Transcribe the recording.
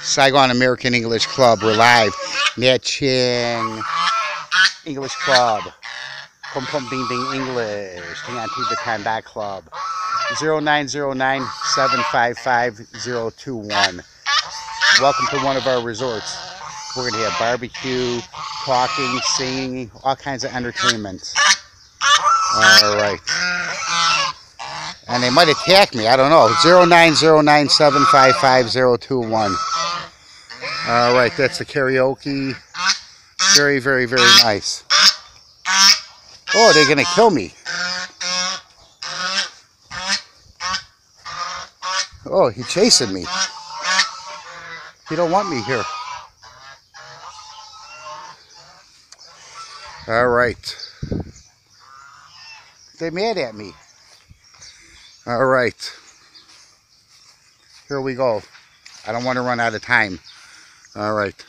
Saigon American English Club. We're live. Nat Ching English Club. Pum Pum Bing Bing English. Hang on to the time. That club. 0909-755-021. Welcome to one of our resorts. We're going to have barbecue, talking, singing, all kinds of entertainment. All right. And they might attack me. I don't know. 0909-755-021. All right. That's the karaoke. Very, very, very nice. Oh, they're going to kill me. Oh, he's chasing me. He don't want me here. All right. They're mad at me. All right. Here we go. I don't want to run out of time. All right.